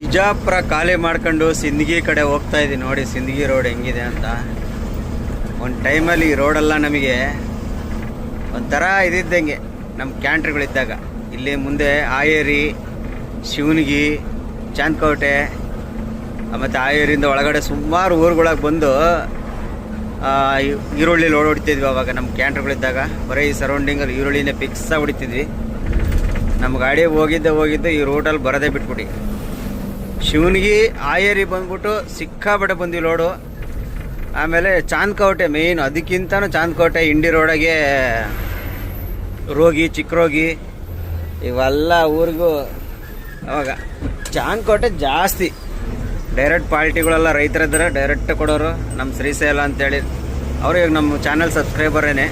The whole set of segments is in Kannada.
ಬಿಜಾಪುರ ಖಾಲಿ ಮಾಡ್ಕೊಂಡು ಸಿಂದಗಿ ಕಡೆ ಹೋಗ್ತಾ ಇದ್ದೀನಿ. ನೋಡಿ ಸಿಂದಗಿ ರೋಡ್ ಹೆಂಗಿದೆ ಅಂತ. ಒಂದು ಟೈಮಲ್ಲಿ ಈ ರೋಡೆಲ್ಲ ನಮಗೆ ಒಂಥರ ಇದ್ದಿದ್ದಂಗೆ ನಮ್ಮ ಕ್ಯಾಂಟ್ರಿಗಳಿದ್ದಾಗ. ಇಲ್ಲಿ ಮುಂದೆ ಆಯೇರಿ, ಶಿವನಗಿ, ಚಾಂದ್ಕೋಟೆ ಮತ್ತು ಆಯೇರಿಯಿಂದ ಒಳಗಡೆ ಸುಮಾರು ಊರುಗಳಿಗೆ ಬಂದು ಈರುಳ್ಳಿ ಲೋಡ್ ಹೊಡಿತಿದ್ವಿ. ಅವಾಗ ನಮ್ಮ ಕ್ಯಾಂಟ್ರಿಗಳಿದ್ದಾಗ ಬರೀ ಈ ಸರೌಂಡಿಂಗಲ್ಲಿ ಈರುಳ್ಳಿನೇ ಫಿಕ್ಸಾಗಿ ಹೊಡಿತಿದ್ವಿ. ನಮ್ಮ ಗಾಡಿ ಹೋಗಿದ್ದು ಈ ರೋಡಲ್ಲಿ ಬರೋದೇ ಬಿಟ್ಬಿಟ್ಟು ಶಿವನಗಿ ಆಯೇರಿ ಬಂದ್ಬಿಟ್ಟು ಸಿಕ್ಕಾಪಟ್ಟೆ ಬಂದ್ವಿ ಲೋಡು. ಆಮೇಲೆ ಚಾಂದ್ಕೋಟೆ ಮೇಯ್ನು, ಅದಕ್ಕಿಂತನೂ ಚಾಂದ್ಕೋಟೆ ಇಂಡಿ ರೋಡಾಗೆ ರೋಗಿ, ಚಿಕ್ಕರೋಗಿ ಇವೆಲ್ಲ ಊರಿಗೂ ಅವಾಗ ಚಾಂದ್ಕೋಟೆ ಜಾಸ್ತಿ. ಡೈರೆಕ್ಟ್ ಪಾರ್ಟಿಗಳೆಲ್ಲ ರೈತರಿದ್ದಾರೆ, ಡೈರೆಕ್ಟ್ ಕೊಡೋರು ನಮ್ಮ ಶ್ರೀಶೈಲ ಅಂತೇಳಿ. ಅವರು ಇವಾಗ ನಮ್ಮ ಚಾನಲ್ ಸಬ್ಸ್ಕ್ರೈಬರೇನೆ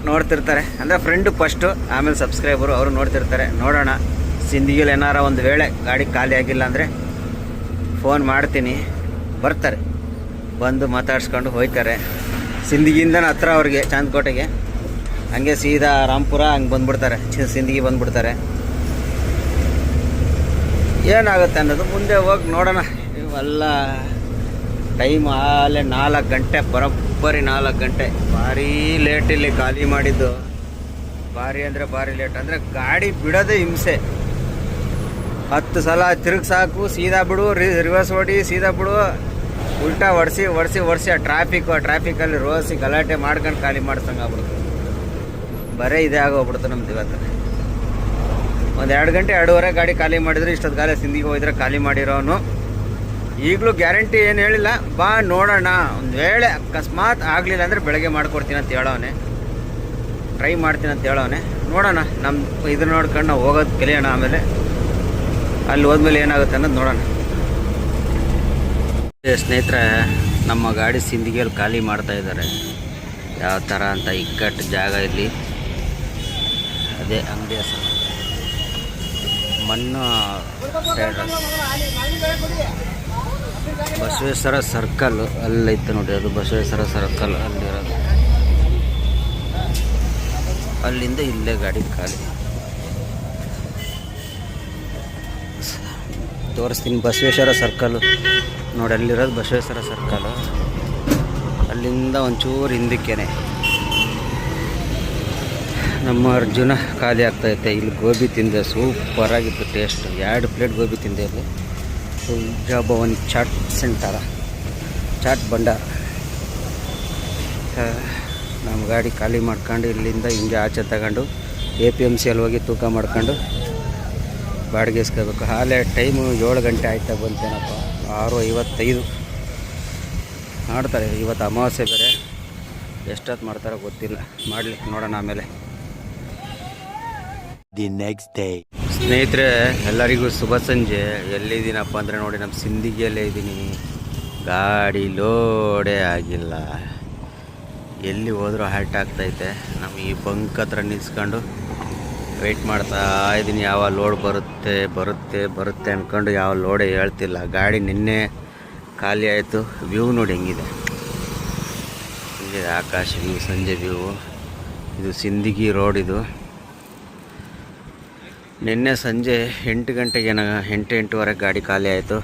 ನೋಡ್ತಿರ್ತಾರೆ. ಅಂದರೆ ಫ್ರೆಂಡು ಫಸ್ಟು, ಆಮೇಲೆ ಸಬ್ಸ್ಕ್ರೈಬರು, ಅವರು ನೋಡ್ತಿರ್ತಾರೆ. ನೋಡೋಣ ಸಿಂದಗಿಯಲ್ಲಿ ಏನಾರ ಒಂದು ವೇಳೆ ಗಾಡಿ ಖಾಲಿ ಆಗಿಲ್ಲ ಅಂದರೆ ಫೋನ್ ಮಾಡ್ತೀನಿ, ಬರ್ತಾರೆ, ಬಂದು ಮಾತಾಡ್ಸ್ಕೊಂಡು ಹೋಗ್ತಾರೆ. ಸಿಂದಗಿಯಿಂದನೇ ಹತ್ರ ಅವ್ರಿಗೆ ಚಾಂದ್ಕೋಟೆಗೆ, ಹಂಗೆ ಸೀದಾ ರಾಂಪುರ ಹಂಗೆ ಬಂದ್ಬಿಡ್ತಾರೆ, ಸಿಂದಗಿ ಬಂದ್ಬಿಡ್ತಾರೆ. ಏನಾಗುತ್ತೆ ಅನ್ನೋದು ಮುಂದೆ ಹೋಗಿ ನೋಡೋಣ. ಇವೆಲ್ಲ ಟೈಮ್ ಆಲೇ 4 ಗಂಟೆ, ಬರೋಬ್ಬರಿ 4 ಗಂಟೆ. ಭಾರೀ ಲೇಟ್ ಇಲ್ಲಿ ಖಾಲಿ ಮಾಡಿದ್ದು, ಭಾರಿ ಅಂದರೆ ಭಾರಿ ಲೇಟ್. ಅಂದರೆ ಗಾಡಿ ಬಿಡೋದೇ ಹಿಂಸೆ. 10 ಸಲ ತಿರುಗಿ ಸಾಕು, ಸೀದಾ ಬಿಡು, ರಿವರ್ಸ್ ಹೊಡಿ, ಸೀದಾ ಬಿಡು, ಉಲ್ಟಾ ಒಡಿಸಿ ಆ ಟ್ರಾಫಿಕಲ್ಲಿ ರೋಸಿ ಗಲಾಟೆ ಮಾಡ್ಕೊಂಡು ಖಾಲಿ ಮಾಡ್ಸಂಗೆ ಆಗ್ಬಿಡ್ತು. ಬರೀ ಇದೇ ಆಗೋಗ್ಬಿಡ್ತು ನಮ್ದು ಇವತ್ತು. ಒಂದು 2 ಗಂಟೆ 2:30 ಗಾಡಿ ಖಾಲಿ ಮಾಡಿದ್ರೆ ಇಷ್ಟೊತ್ತು ಗಾಲಿ ಸಿಂದಿಗೆ ಹೋಗಿದ್ರೆ ಖಾಲಿ ಮಾಡಿರೋನು. ಈಗಲೂ ಗ್ಯಾರಂಟಿ ಏನು ಹೇಳಿಲ್ಲ, ಬಾ ನೋಡೋಣ. ಒಂದು ವೇಳೆ ಅಕಸ್ಮಾತ್ ಆಗಲಿಲ್ಲ ಅಂದರೆ ಬೆಳಗ್ಗೆ ಮಾಡ್ಕೊಡ್ತೀನಿ ಅಂತ ಹೇಳೋನೆ, ಟ್ರೈ ಮಾಡ್ತೀನಿ ಅಂತ ಹೇಳೋನೆ. ನೋಡೋಣ, ನಮ್ಮ ಇದನ್ನ ನೋಡ್ಕೊಂಡು ನಾವು ಹೋಗೋದು ಕಲಿಯೋಣ. ಆಮೇಲೆ ಅಲ್ಲಿ ಹೋದ್ಮೇಲೆ ಏನಾಗುತ್ತೆ ಅನ್ನೋದು ನೋಡೋಣ. ಸ್ನೇಹಿತರೆ, ನಮ್ಮ ಗಾಡಿ ಸಿಂದಗಿಯಲ್ಲಿ ಖಾಲಿ ಮಾಡ್ತಾ ಇದ್ದಾರೆ. ಯಾವ ಥರ ಅಂತ ಇಕ್ಕಟ್ಟು ಜಾಗ ಇಲ್ಲಿ, ಅದೇ ಅಂಗಡಿ ಹೆಸರು ಮಣ್ಣು ಟ್ರೇಡರ್ಸ್, ಬಸವೇಶ್ವರ ಸರ್ಕಲ್ ಅಲ್ಲೈತೆ ನೋಡಿ. ಅದು ಬಸವೇಶ್ವರ ಸರ್ಕಲ್ ಅಲ್ಲಿರೋದು. ಅಲ್ಲಿಂದ ಇಲ್ಲೇ ಗಾಡಿ ಖಾಲಿ. ತೋರಿಸ್ತೀನಿ ಬಸವೇಶ್ವರ ಸರ್ಕಲ್ಲು ನೋಡಿ, ಅಲ್ಲಿರೋದು ಬಸವೇಶ್ವರ ಸರ್ಕಲ್ಲು. ಅಲ್ಲಿಂದ ಒಂಚೂರು ಹಿಂದಕ್ಕೇನೆ ನಮ್ಮ ಅರ್ಜುನ ಖಾಲಿ ಆಗ್ತಾಯಿತ್ತೆ. ಇಲ್ಲಿ ಗೋಬಿ ತಿಂದೆ, ಸೂಪರಾಗಿತ್ತು ಟೇಸ್ಟ್. 2 ಪ್ಲೇಟ್ ಗೋಬಿ ತಿಂದೆ ಇಲ್ಲಿ. ಭವನ್ ಚಾಟ್ ಸೆಂಟರ, ಚಾಟ್ ಭಂಡಾರ. ನಮ್ಮ ಗಾಡಿ ಖಾಲಿ ಮಾಡ್ಕೊಂಡು ಇಲ್ಲಿಂದ ಹಿಂಗೆ ಆಚೆ ತಗೊಂಡು APMCಯಲ್ಲಿ ಹೋಗಿ ತೂಕ ಮಾಡ್ಕೊಂಡು ಬಾಡಿಗೆ ಇಸ್ಕೋಬೇಕು. ಹಾಲೆ ಟೈಮು 7 ಗಂಟೆ ಆಯ್ತಾ ಬಂತೇನಪ್ಪ. 6:55 ಮಾಡ್ತಾರೆ. ಇವತ್ತು ಅಮಾವಾಸ್ಯೆ ಬೇರೆ, ಎಷ್ಟೊತ್ತು ಮಾಡ್ತಾರೋ ಗೊತ್ತಿಲ್ಲ. ಮಾಡಲಿ, ನೋಡೋಣ ಆಮೇಲೆ. The next day. ಸ್ನೇಹಿತರೆ ಎಲ್ಲರಿಗೂ ಶುಭ ಸಂಜೆ. ಎಲ್ಲಿದ್ದೀನಪ್ಪ ಅಂದರೆ ನೋಡಿ, ನಮ್ಮ ಸಿಂದಗಿಯಲ್ಲೇ ಇದ್ದೀನಿ. ಗಾಡಿ ಲೋಡೇ ಆಗಿಲ್ಲ, ಎಲ್ಲಿ ಹೋದರೂ ಹಾಲ್ಟ್ ಆಗ್ತೈತೆ. ನಮ್ಮ ಈ ಬಂಕ್ ಹತ್ರ ನಿಲ್ಸ್ಕೊಂಡು ವೆಯ್ಟ್ ಮಾಡ್ತಾ ಇದ್ದೀನಿ. ಯಾವ ಲೋಡ್ ಬರುತ್ತೆ ಅಂದ್ಕೊಂಡು ಯಾವ ಲೋಡೇ ಹೇಳ್ತಿಲ್ಲ. ಗಾಡಿ ನಿನ್ನೆ ಖಾಲಿ ಆಯಿತು. ವ್ಯೂ ನೋಡಿ ಹೆಂಗಿದೆ, ಆಕಾಶ ವ್ಯೂ, ಸಂಜೆ ವ್ಯೂ. ಇದು ಸಿಂದಗಿ ರೋಡ್. ಇದು ನಿನ್ನೆ ಸಂಜೆ 8 ಗಂಟೆಗೆ 8:08 ಗಾಡಿ ಖಾಲಿ ಆಯಿತು.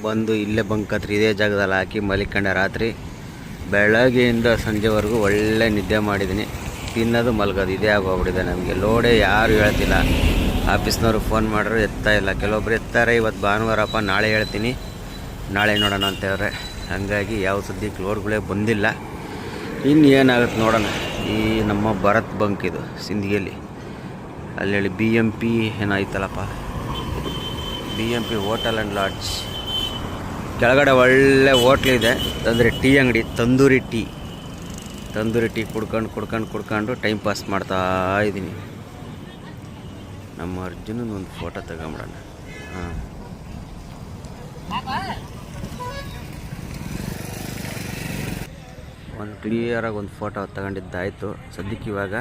ಬಂದು ಇಲ್ಲೇ ಬಂಕ್ ಹತ್ರ ಇದೇ ಜಾಗದಲ್ಲಿ ಹಾಕಿ ಮಲಿಕೊಂಡೆ. ರಾತ್ರಿ ಬೆಳಗ್ಗೆಯಿಂದ ಸಂಜೆವರೆಗೂ ಒಳ್ಳೆ ನಿದ್ದೆ ಮಾಡಿದ್ದೀನಿ. ತಿನ್ನೋದು ಮಲಗೋದು ಇದೇ ಆಗೋಗ್ಬಿಟ್ಟಿದೆ ನಮಗೆ. ಲೋಡೇ ಯಾರು ಹೇಳ್ತಿಲ್ಲ. ಆಫೀಸ್ನವ್ರು ಫೋನ್ ಮಾಡಿದ್ರು ಎತ್ತಾ ಇಲ್ಲ. ಕೆಲವೊಬ್ರು ಎತ್ತಾರೆ, ಇವತ್ತು ಭಾನುವಾರಪ್ಪ ನಾಳೆ ಹೇಳ್ತೀನಿ, ನಾಳೆ ನೋಡೋಣ ಅಂತ ಹೇಳ್ರೆ. ಹಾಗಾಗಿ ಯಾವ ಸದ್ಯಕ್ಕೆ ಲೋಡ್ಗಳೇ ಬಂದಿಲ್ಲ. ಇನ್ನು ಏನಾಗುತ್ತೆ ನೋಡೋಣ. ಈ ನಮ್ಮ ಭರತ್ ಬಂಕ್ ಇದು ಸಿಂದಗಿಯಲ್ಲಿ. ಅಲ್ಲಿ ಹೇಳಿ BMP ಏನಾಯ್ತಲ್ಲಪ್ಪ, BMP hotel and lodge. ಕೆಳಗಡೆ ಒಳ್ಳೆ ಹೋಟ್ಲಿದೆ, ಅಂದರೆ ಟೀ ಅಂಗಡಿ, ತಂದೂರಿ ಟೀ ಕುಡ್ಕೊಂಡು ಟೈಮ್ ಪಾಸ್ ಮಾಡ್ತಾ ಇದ್ದೀನಿ. ನಮ್ಮ ಅರ್ಜುನನ ಒಂದು ಫೋಟೋ ತಗೊಂಬಿಡೋಣ. ಒಂದು ಕ್ಲಿಯರಾಗಿ ಒಂದು ಫೋಟೋ ತಗೊಂಡಿದ್ದಾಯಿತು. ಸದ್ಯಕ್ಕೆ ಇವಾಗ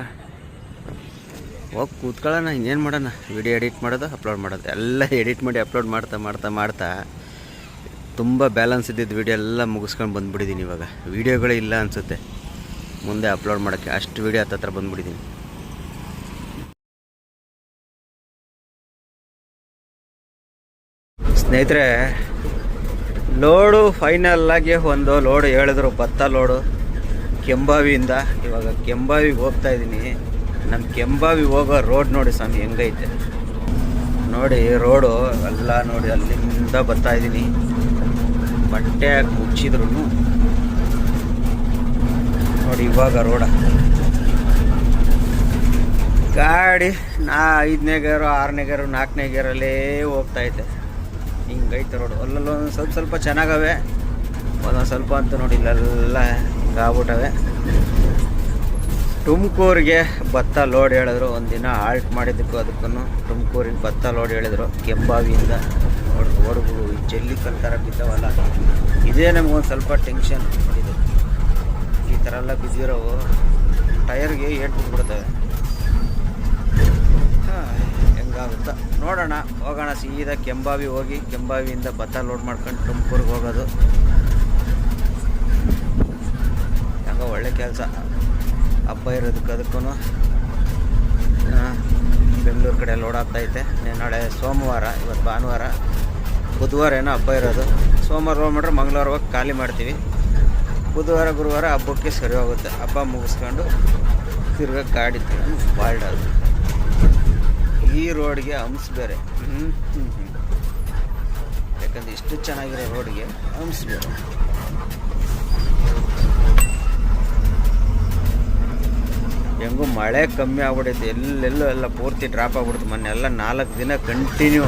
ಹೋಗಿ ಕೂತ್ಕೊಳ್ಳೋಣ. ಇನ್ನೇನು ಮಾಡೋಣ, ವಿಡಿಯೋ ಎಡಿಟ್ ಮಾಡೋದು, ಅಪ್ಲೋಡ್ ಮಾಡೋದು, ಎಲ್ಲ ಎಡಿಟ್ ಮಾಡಿ ಅಪ್ಲೋಡ್ ಮಾಡ್ತಾ ತುಂಬ ಬ್ಯಾಲೆನ್ಸ್ ಇದ್ದಿದ್ದು ವೀಡಿಯೋ ಎಲ್ಲ ಮುಗಿಸ್ಕೊಂಡು ಬಂದುಬಿಟ್ಟಿದ್ದೀನಿ. ಇವಾಗ ವೀಡಿಯೋಗಳೇ ಇಲ್ಲ ಅನಿಸುತ್ತೆ ಮುಂದೆ ಅಪ್ಲೋಡ್ ಮಾಡೋಕ್ಕೆ, ಅಷ್ಟು ವೀಡಿಯೋ ಹತ್ತತ್ರ ಬಂದುಬಿಟ್ಟಿದ್ದೀನಿ. ಸ್ನೇಹಿತರೆ, ಲೋಡು ಫೈನಲ್ಲಾಗಿ ಒಂದು ಲೋಡು ಹೇಳಿದ್ರು, ಭತ್ತ ಲೋಡು ಕೆಂಬಾವಿಯಿಂದ. ಇವಾಗ ಕೆಂಬಾವಿಗೆ ಹೋಗ್ತಾ ಇದ್ದೀನಿ. ನಮ್ಮ ಕೆಂಬಾವಿ ಹೋಗೋ ರೋಡ್ ನೋಡಿ ಸ್ವಾಮಿ ಹೆಂಗೈತೆ ನೋಡಿ. ರೋಡು ಎಲ್ಲ ನೋಡಿ, ಅಲ್ಲಿಂದ ಬರ್ತಾ ಇದ್ದೀನಿ. ಬಟ್ಟೆ ಹಾಕಿ ಮುಚ್ಚಿದ್ರು ನೋಡಿ. ಇವಾಗ ರೋಡ ಗಾಡಿ 5ನೇ ಗೇರು 6ನೇ ಗೇರು 4ನೇ ಗೇರಲ್ಲೇ ಹೋಗ್ತಾಯಿದ್ದೆ. ಹಿಂಗೈತೆ ರೋಡು. ಅಲ್ಲೊಂದು ಸ್ವಲ್ಪ ಚೆನ್ನಾಗವೆ, ಒಂದೊಂದು ಸ್ವಲ್ಪ ಅಂತೂ ನೋಡಿ ಇಲ್ಲೆಲ್ಲ ಹಿಂಗಾಗ್ಬಿಟ್ಟವೆ. ತುಮಕೂರಿಗೆ ಭತ್ತ ಲೋಡ್ ಹೇಳಿದ್ರು. ಒಂದಿನ ಆಲ್ಟ್ ಮಾಡಿದ್ದಕ್ಕೂ ಅದಕ್ಕೂ ತುಮಕೂರಿಗೆ ಭತ್ತ ಲೋಡ್ ಹೇಳಿದ್ರು. ಕೆಂಬಾವಿಯಿಂದ ಹೊರಗು ಈ ಜಲ್ಲಿ ಕಲ್ತರ ಬಿದ್ದವಲ್ಲ, ಇದೇ ನಮಗೊಂದು ಸ್ವಲ್ಪ ಟೆನ್ಷನ್ ನೋಡಿದ್ದು. ಈ ಥರ ಎಲ್ಲ ಬಿದ್ದಿರೋವು ಟೈರ್ಗೆ ಏಟ್ ಬಿಟ್ಬಿಡ್ತವೆ. ಹೆಂಗಾಗುತ್ತಾ ನೋಡೋಣ. ಹೋಗೋಣ ಸೀದಾ ಕೆಂಬಾವಿ ಹೋಗಿ ಕೆಂಬಾವಿಯಿಂದ ಭತ್ತ ಲೋಡ್ ಮಾಡ್ಕೊಂಡು ತುಮಕೂರಿಗೆ ಹೋಗೋದು. ಹೆಂಗೋ ಒಳ್ಳೆ ಕೆಲಸ. ಹಬ್ಬ ಇರೋದಕ್ಕೆ ಅದಕ್ಕೂ ಬೆಂಗಳೂರು ಕಡೆ ಲೋಡ್ ಆಗ್ತೈತೆ. ನಾಳೆ ಸೋಮವಾರ, ಇವತ್ತು ಭಾನುವಾರ, ಬುಧವಾರ ಏನೋ ಹಬ್ಬ ಇರೋದು. ಸೋಮವಾರ ಲೋಡ್ ಮಾಡ್ರೆ ಮಂಗಳವಾರ ಹೋಗಿ ಖಾಲಿ ಮಾಡ್ತೀವಿ. ಬುಧವಾರ ಗುರುವಾರ ಹಬ್ಬಕ್ಕೆ ಸರಿ ಹೋಗುತ್ತೆ. ಹಬ್ಬ ಮುಗಿಸ್ಕೊಂಡು ತಿರ್ಗ ಗಾಡಿ ಬಾಲ್ಡೋದು. ಈ ರೋಡ್ಗೆ ಹಂಸ್ ಬೇರೆ. ಯಾಕಂದ್ರೆ ಇಷ್ಟು ಚೆನ್ನಾಗಿರೋ ರೋಡ್ಗೆ ಹಂಸ್ ಬೇರೆ. ಹೆಂಗೂ ಮಳೆ ಕಮ್ಮಿ ಆಗ್ಬಿಡೈತೆ. ಎಲ್ಲೆಲ್ಲೂ ಎಲ್ಲ ಪೂರ್ತಿ ಡ್ರಾಪ್ ಆಗ್ಬಿಡ್ತು. ಮೊನ್ನೆ ಎಲ್ಲ 4 ದಿನ ಕಂಟಿನ್ಯೂ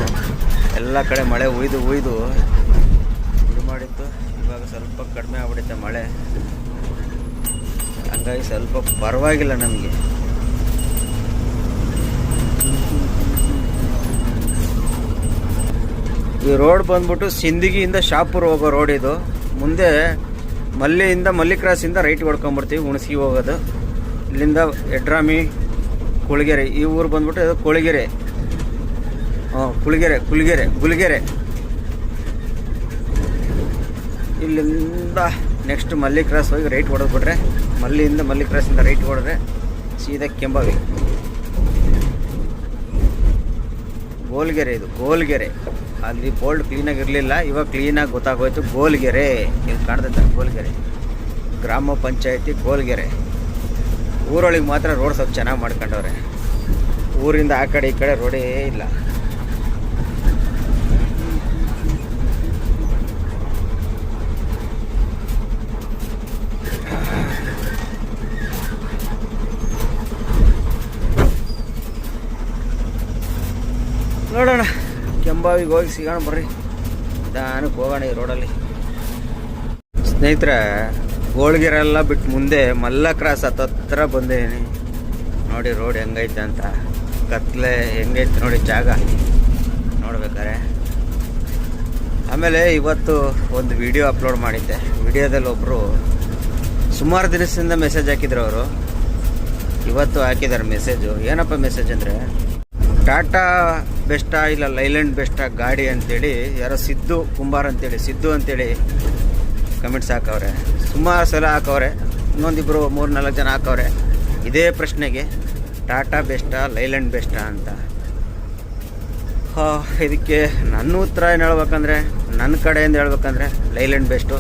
ಎಲ್ಲ ಕಡೆ ಮಳೆ ಉಯ್ದು ಇದು ಮಾಡಿತ್ತು. ಇವಾಗ ಸ್ವಲ್ಪ ಕಡಿಮೆ ಆಗ್ಬಿಡೈತೆ ಮಳೆ. ಹಂಗಾಗಿ ಸ್ವಲ್ಪ ಪರವಾಗಿಲ್ಲ ನಮಗೆ. ಈ ರೋಡ್ ಬಂದ್ಬಿಟ್ಟು ಸಿಂದಗಿಯಿಂದ ಶಾಪುರ್ ಹೋಗೋ ರೋಡ್ ಇದು. ಮುಂದೆ ಮಲ್ಲಿ ಕ್ರಾಸಿಂದ ರೈಟ್ ಹೊಡ್ಕೊಂಡ್ಬಿಡ್ತೀವಿ, ಹುಣಸಗಿ ಹೋಗೋದು. ಇಲ್ಲಿಂದ ಎಡ್ರಾಮಿ, ಕುಳಗೆರೆ, ಈ ಊರು ಬಂದ್ಬಿಟ್ಟು ಇದು ಕೊಳಗೆರೆ, ಗುಲ್ಗೆರೆ. ಇಲ್ಲಿಂದ ನೆಕ್ಸ್ಟ್ ಮಲ್ಲಿ ಕ್ರಾಸ್ ಹೋಗಿ ರೈಟ್ ಹೊಡೆದ್ಬಿಟ್ರೆ, ಮಲ್ಲಿ ಕ್ರಾಸಿಂದ ರೈಟ್ ಹೊಡೆದ್ರೆ ಸೀದಾ ಕೆಂಬಾವಿ. ಗೋಲ್ಗೆರೆ, ಇದು ಗೋಲ್ಗೆರೆ. ಅಲ್ಲಿ ಬೋಲ್ಡ್ ಕ್ಲೀನಾಗಿ ಇರಲಿಲ್ಲ, ಇವಾಗ ಕ್ಲೀನಾಗಿ ಗೊತ್ತಾಗೋಯ್ತು. ಗೋಲ್ಗೆರೆ ಇಲ್ಲಿ ಕಾಣ್ತೈತೆ, ಗೋಲ್ಗೆರೆ ಗ್ರಾಮ ಪಂಚಾಯತಿ ಗೋಲ್ಗೆರೆ. ಊರೊಳಗೆ ಮಾತ್ರ ರೋಡ್ ಸ್ವಲ್ಪ ಚೆನ್ನಾಗಿ ಮಾಡ್ಕೊಂಡವ್ರೆ. ಊರಿಂದ ಆ ಕಡೆ ಈ ಕಡೆ ರೋಡೇ ಇಲ್ಲ. ನೋಡೋಣ, ಕೆಂಬಾವಿಗೆ ಹೋಗಿ ಸಿಗೋಣ ಬರ್ರಿ. ನಿಧಾನಕ್ಕೆ ಹೋಗೋಣ ಈ ರೋಡಲ್ಲಿ. ಸ್ನೇಹಿತರೆ, ಗೋಳ್ಗೆರೆಲ್ಲ ಬಿಟ್ಟು ಮುಂದೆ ಮಲ್ಲ ಕ್ರಾಸ್ ಹತ್ರ ಬಂದಿದ್ದೀನಿ. ನೋಡಿ ರೋಡ್ ಹೆಂಗೈತೆ ಅಂತ. ಕತ್ಲೆ ಹೆಂಗೈತೆ ನೋಡಿ ಜಾಗ ನೋಡ್ಬೇಕಾರೆ. ಆಮೇಲೆ ಇವತ್ತು ಒಂದು ವಿಡಿಯೋ ಅಪ್ಲೋಡ್ ಮಾಡಿದ್ದೆ. ವಿಡಿಯೋದಲ್ಲಿ ಒಬ್ಬರು ಸುಮಾರು ದಿನದಿಂದ ಮೆಸೇಜ್ ಹಾಕಿದ್ರು. ಅವರು ಇವತ್ತು ಹಾಕಿದ್ದಾರೆ ಮೆಸೇಜು. ಏನಪ್ಪ ಮೆಸೇಜ್ ಅಂದರೆ, ಟಾಟಾ ಬೆಸ್ಟಾ ಇಲ್ಲ ಲೈಲ್ಯಾಂಡ್ ಬೆಸ್ಟಾ ಗಾಡಿ ಅಂತೇಳಿ ಯಾರೋ ಸಿದ್ದು ಕುಂಬಾರ್ ಅಂತೇಳಿ ಕಮೆಂಟ್ಸ್ ಹಾಕವ್ರೆ. ಸುಮಾರು ಸಲ ಹಾಕವ್ರೆ. ಇನ್ನೊಂದಿಬ್ಬರು 3-4 ಜನ ಹಾಕವ್ರೆ ಇದೇ ಪ್ರಶ್ನೆಗೆ, ಟಾಟಾ ಬೆಸ್ಟಾ ಲೈಲ್ಯಾಂಡ್ ಬೆಸ್ಟಾ ಅಂತ. ಇದಕ್ಕೆ ನನ್ನ ಉತ್ತರ ಏನು ಹೇಳ್ಬೇಕಂದ್ರೆ, ನನ್ನ ಕಡೆಯಿಂದ ಹೇಳ್ಬೇಕಂದ್ರೆ ಲೈಲ್ಯಾಂಡ್ ಬೆಸ್ಟು.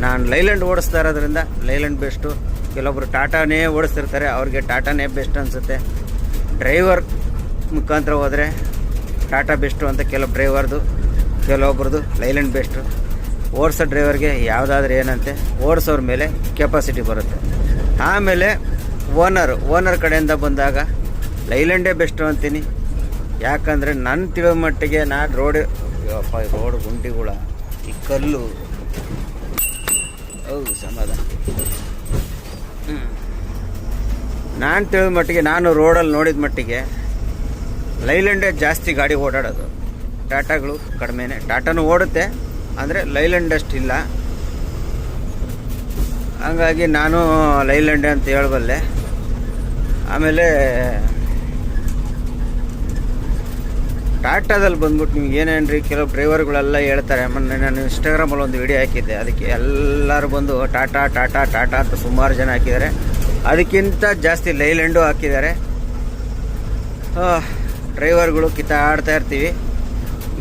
ನಾನು ಲೈಲ್ಯಾಂಡ್ ಓಡಿಸ್ತಾ ಇರೋದ್ರಿಂದ ಲೈಲ್ಯಾಂಡ್ ಬೆಸ್ಟು. ಕೆಲವೊಬ್ರು ಟಾಟಾನೇ ಓಡಿಸ್ತಿರ್ತಾರೆ, ಅವ್ರಿಗೆ ಟಾಟಾನೇ ಬೆಸ್ಟ್ ಅನಿಸುತ್ತೆ. ಡ್ರೈವರ್ ಮುಖಾಂತರ ಹೋದರೆ ಟಾಟಾ ಬೆಸ್ಟು ಅಂತ ಕೆಲವೊಬ್ರದ್ದು ಲೈಲ್ಯಾಂಡ್ ಬೆಸ್ಟು. ಓಡಿಸೋ ಡ್ರೈವರ್ಗೆ ಯಾವುದಾದ್ರೂ ಏನಂತೆ, ಓಡಿಸೋರ ಮೇಲೆ ಕೆಪಾಸಿಟಿ ಬರುತ್ತೆ. ಆಮೇಲೆ ಓನರ್ ಕಡೆಯಿಂದ ಬಂದಾಗ ಲೈಲ್ಯಾಂಡೇ ಬೆಸ್ಟು ಅಂತೀನಿ. ಯಾಕಂದರೆ ನನ್ನ ತಿಳಿಯೋ ಮಟ್ಟಿಗೆ ನಾನು ರೋಡ್ ಗುಂಡಿಗಳ ಈ ಕಲ್ಲು ಹೌದು ಸಮಾಧಾನ. ನಾನು ತಿಳಿದ ಮಟ್ಟಿಗೆ, ನಾನು ರೋಡಲ್ಲಿ ನೋಡಿದ ಮಟ್ಟಿಗೆ ಲೈಲ್ಯಾಂಡೇ ಜಾಸ್ತಿ ಗಾಡಿ ಓಡಾಡೋದು. ಟಾಟಾಗಳು ಕಡಿಮೆನೇ. ಟಾಟಾನು ಓಡುತ್ತೆ, ಅಂದರೆ ಲೈಲ್ಯಾಂಡ್ ಅಷ್ಟಿಲ್ಲ. ಹಂಗಾಗಿ ನಾನು ಲೈಲ್ಯಾಂಡೇ ಅಂತ ಹೇಳಬಲ್ಲೆ. ಆಮೇಲೆ ಟಾಟಾದಲ್ಲಿ ಬಂದ್ಬಿಟ್ಟು ನೀವು ಏನೇನು ರೀ ಕೆಲವು ಡ್ರೈವರ್ಗಳೆಲ್ಲ ಹೇಳ್ತಾರೆ. ಮೊನ್ನೆ ನಾನು ಇನ್ಸ್ಟಾಗ್ರಾಮಲ್ಲಿ ಒಂದು ವಿಡಿಯೋ ಹಾಕಿದ್ದೆ, ಅದಕ್ಕೆ ಎಲ್ಲರೂ ಬಂದು ಟಾಟಾ ಟಾಟಾ ಟಾಟಾ ಅಂತ ಸುಮಾರು ಜನ ಹಾಕಿದ್ದಾರೆ. ಅದಕ್ಕಿಂತ ಜಾಸ್ತಿ ಲೈಲ್ಯಾಂಡು ಹಾಕಿದ್ದಾರೆ. ಡ್ರೈವರ್ಗಳು ಕಿತ್ತಾಡ್ತಾ ಇರ್ತೀವಿ.